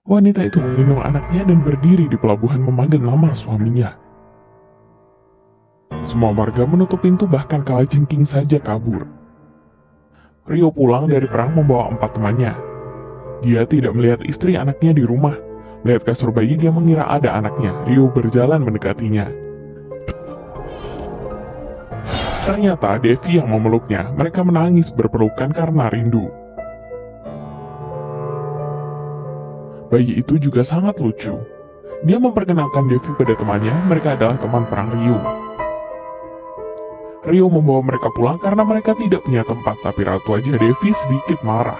Wanita itu menggendong anaknya dan berdiri di pelabuhan memanggil nama suaminya. Semua warga menutup pintu, bahkan kalajengking saja kabur. Rio pulang dari perang membawa 4 temannya. Dia tidak melihat istri anaknya di rumah. Melihat kasur bayi, dia mengira ada anaknya. Rio berjalan mendekatinya. Ternyata Devi yang memeluknya. Mereka menangis berpelukan karena rindu. Bayi itu juga sangat lucu. Dia memperkenalkan Devi pada temannya. Mereka adalah teman perang Rio. Rio membawa mereka pulang karena mereka tidak punya tempat, tapi Ratu Aja Devi sedikit marah.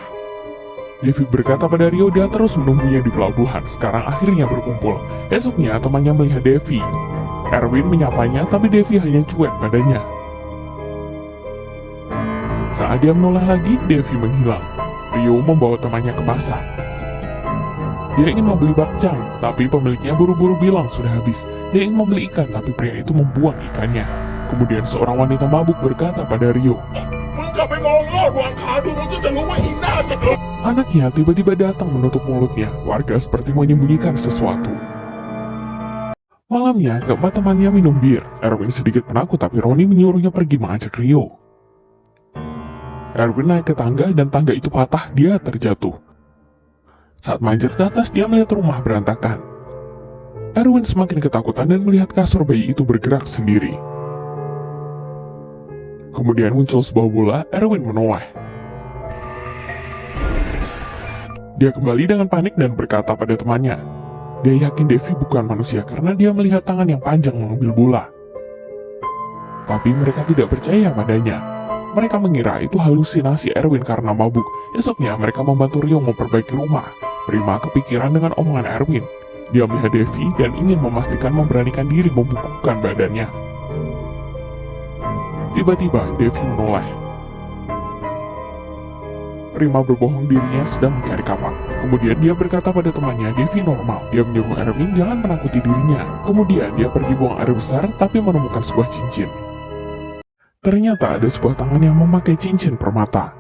Devi berkata pada Rio dia terus menunggunya di pelabuhan. Sekarang akhirnya berkumpul. Esoknya temannya melihat Devi. Erwin menyapanya, tapi Devi hanya cuek padanya. Saat dia menoleh lagi, Devi menghilang. Rio membawa temannya ke pasar. Dia ingin membeli bakcang, tapi pemiliknya buru-buru bilang sudah habis. Dia ingin membeli ikan, tapi pria itu membuang ikannya. Kemudian seorang wanita mabuk berkata pada Rio, anaknya tiba-tiba datang menutup mulutnya. Warga seperti menyembunyikan sesuatu. Malamnya, keempat temannya minum bir. Erwin sedikit penakut, tapi Roni menyuruhnya pergi mengajak Rio. Erwin naik ke tangga dan tangga itu patah, dia terjatuh. Saat manjat ke atas, dia melihat rumah berantakan. Erwin semakin ketakutan dan melihat kasur bayi itu bergerak sendiri. Kemudian muncul sebuah bola. Erwin menoleh. Dia kembali dengan panik dan berkata pada temannya, dia yakin Devi bukan manusia karena dia melihat tangan yang panjang mengambil bola. Tapi mereka tidak percaya padanya. Mereka mengira itu halusinasi Erwin karena mabuk. Esoknya mereka membantu Rio memperbaiki rumah. Prima kepikiran dengan omongan Erwin. Dia melihat Devi dan ingin memastikan memberanikan diri membungkukkan badannya. Tiba-tiba Devi menoleh. Prima berbohong dirinya sedang mencari kapak. Kemudian dia berkata pada temannya, Devi normal. Dia menyuruh Erwin jangan menakuti dirinya. Kemudian dia pergi buang air besar tapi menemukan sebuah cincin. Ternyata ada sebuah tangan yang memakai cincin permata.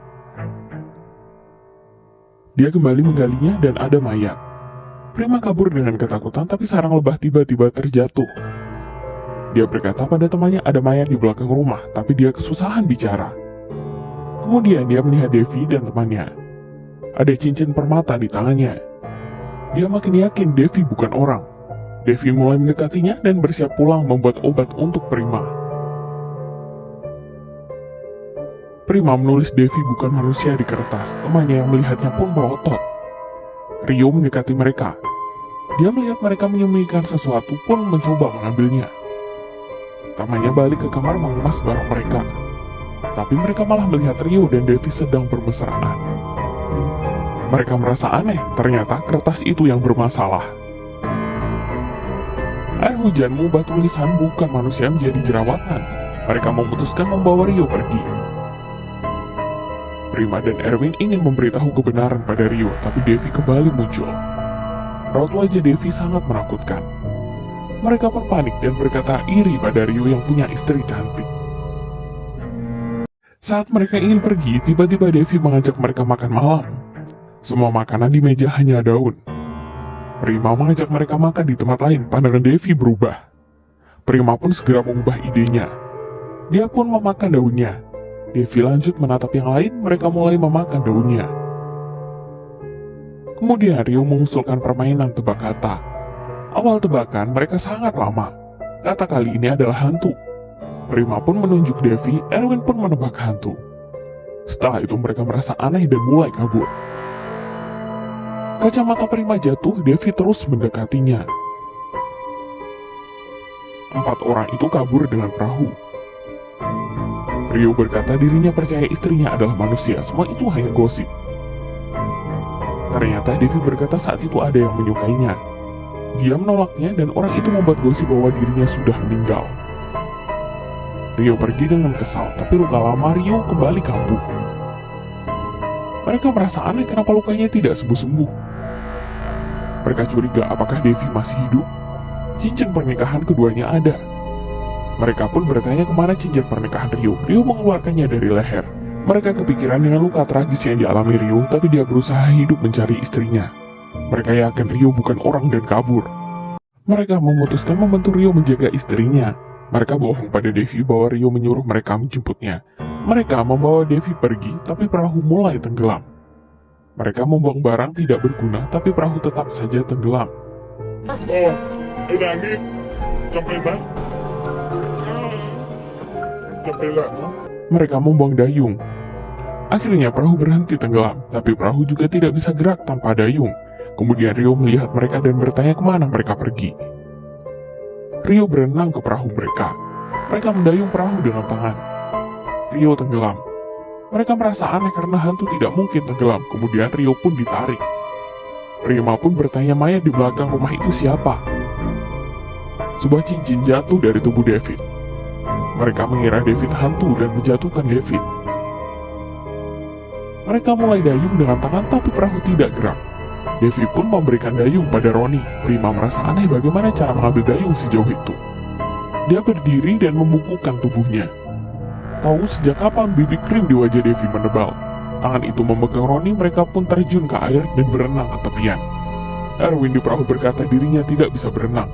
Dia kembali menggalinya dan ada mayat. Prima kabur dengan ketakutan, tapi sarang lebah tiba-tiba terjatuh. Dia berkata pada temannya ada mayat di belakang rumah, tapi dia kesusahan bicara. Kemudian dia melihat Devi dan temannya. Ada cincin permata di tangannya. Dia makin yakin Devi bukan orang. Devi mulai mendekatinya dan bersiap pulang membuat obat untuk Prima. Prima menulis Devi bukan manusia di kertas. Temannya yang melihatnya pun melotot. Rio mendekati mereka. Dia melihat mereka menyembunyikan sesuatu pun mencoba mengambilnya. Temannya balik ke kamar mengemas barang mereka. Tapi mereka malah melihat Rio dan Devi sedang bermesraan. Mereka merasa aneh, ternyata kertas itu yang bermasalah. Air hujan mengubah tulisan bukan manusia menjadi jerawatan. Mereka memutuskan membawa Rio pergi. Prima dan Erwin ingin memberitahu kebenaran pada Rio, tapi Devi kembali muncul. Raut wajah Devi sangat menakutkan. Mereka pun panik dan berkata iri pada Rio yang punya istri cantik. Saat mereka ingin pergi, tiba-tiba Devi mengajak mereka makan malam. Semua makanan di meja hanya daun. Prima mengajak mereka makan di tempat lain. Pandangan Devi berubah. Prima pun segera mengubah idenya. Dia pun memakan daunnya. Devi lanjut menatap yang lain. Mereka mulai memakan daunnya. Kemudian Rio mengusulkan permainan tebak kata. Awal tebakan mereka sangat lama. Kata kali ini adalah hantu. Prima pun menunjuk Devi, Erwin pun menebak hantu. Setelah itu mereka merasa aneh dan mulai kabur. Kacamata Prima jatuh, Devi terus mendekatinya. 4 orang itu kabur dengan perahu. Rio berkata dirinya percaya istrinya adalah manusia, semua itu hanya gosip. Ternyata Devi berkata saat itu ada yang menyukainya. Dia menolaknya dan orang itu membuat gosip bahwa dirinya sudah meninggal. Rio pergi dengan kesal, tapi luka lama Rio kembali kambuh. Mereka merasa aneh kenapa lukanya tidak sembuh-sembuh. Mereka curiga apakah Devi masih hidup. Cincin pernikahan keduanya ada. Mereka pun bertanya kemana cincin pernikahan Rio. Rio mengeluarkannya dari leher. Mereka kepikiran dengan luka tragis yang dialami Rio, tapi dia berusaha hidup mencari istrinya. Mereka yakin Rio bukan orang dan kabur. Mereka memutuskan membantu Rio menjaga istrinya. Mereka bohong pada Devi bahwa Rio menyuruh mereka menjemputnya. Mereka membawa Devi pergi, tapi perahu mulai tenggelam. Mereka membuang barang tidak berguna, tapi perahu tetap saja tenggelam. Oh, Nani, sampai ba? Sampai lah, no? Mereka membuang dayung. Akhirnya perahu berhenti tenggelam, tapi perahu juga tidak bisa gerak tanpa dayung. Kemudian Rio melihat mereka dan bertanya kemana mereka pergi. Rio berenang ke perahu mereka. Mereka mendayung perahu dengan tangan. Rio tenggelam. Mereka merasa aneh karena hantu tidak mungkin tenggelam. Kemudian Rio pun ditarik. Prima pun bertanya mayat di belakang rumah itu siapa. Sebuah cincin jatuh dari tubuh David. Mereka mengira David hantu dan menjatuhkan David. Mereka mulai dayung dengan tangan tapi perahu tidak gerak. David pun memberikan dayung pada Ronnie. Prima merasa aneh bagaimana cara mengambil dayung sejauh itu. Dia berdiri dan membungkukkan tubuhnya. Tahu sejak kapan bibit krim di wajah Devi menebal. Tangan itu memegang Ronnie, mereka pun terjun ke air dan berenang ke tepian. Erwin di perahu berkata dirinya tidak bisa berenang.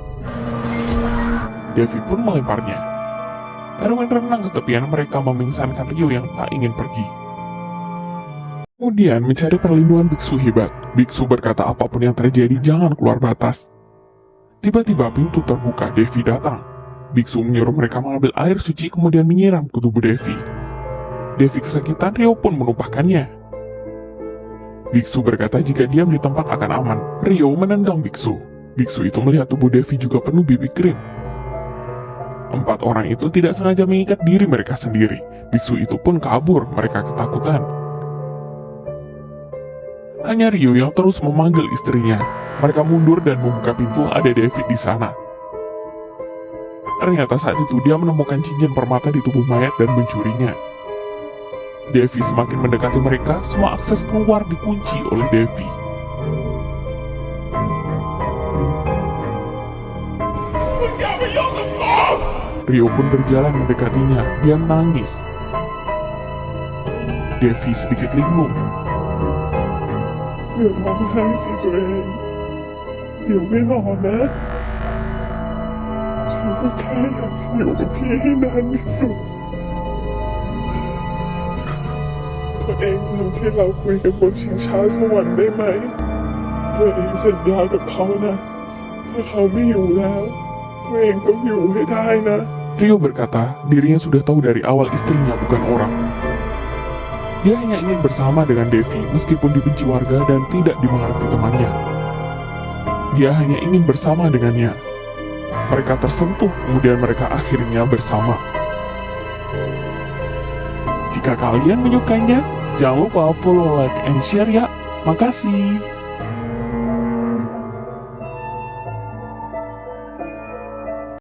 Devi pun melemparnya. Erwin renang ke tepian, mereka memingsankan Rio yang tak ingin pergi. Kemudian mencari perlindungan biksu hebat. Biksu berkata apapun yang terjadi jangan keluar batas. Tiba-tiba pintu terbuka, Devi datang. Biksu menyuruh mereka mengambil air suci kemudian menyiram ke tubuh Devi. Devi kesakitan, Rio pun menumpahkannya. Biksu berkata jika diam di tempat akan aman. Rio menendang Biksu. Biksu itu melihat tubuh Devi juga penuh bibit krim. 4 orang itu tidak sengaja mengikat diri mereka sendiri. Biksu itu pun kabur, mereka ketakutan. Hanya Rio yang terus memanggil istrinya. Mereka mundur dan membuka pintu, ada David di sana. Ternyata saat itu dia menemukan cincin permata di tubuh mayat dan mencurinya. Devi semakin mendekati mereka, semua akses keluar dikunci oleh Devi. Rio pun berjalan mendekatinya, dia menangis. Devi sedikit linglung. เดี๋ยวท้องให้สิตัวเอง เดี๋ยวไม่รอนะ ฉันก็แค่อยากจะอยู่กับพี่ให้นานที่สุด ตัวเองจำที่เราคุยกันบนชิงช้าสวรรค์ได้ไหม ตัวเองสัญญากับเขานะ ถ้าเขาไม่อยู่แล้ว ตัวเองต้องอยู่ให้ได้นะ Rio berkata dirinya sudah tahu dari awal istrinya bukan orang. Dia hanya ingin bersama dengan Devi meskipun dibenci warga dan tidak dimengerti temannya. Dia hanya ingin bersama dengannya. Mereka tersentuh, kemudian mereka akhirnya bersama. Jika kalian menyukainya, jangan lupa follow, like, and share ya. Makasih.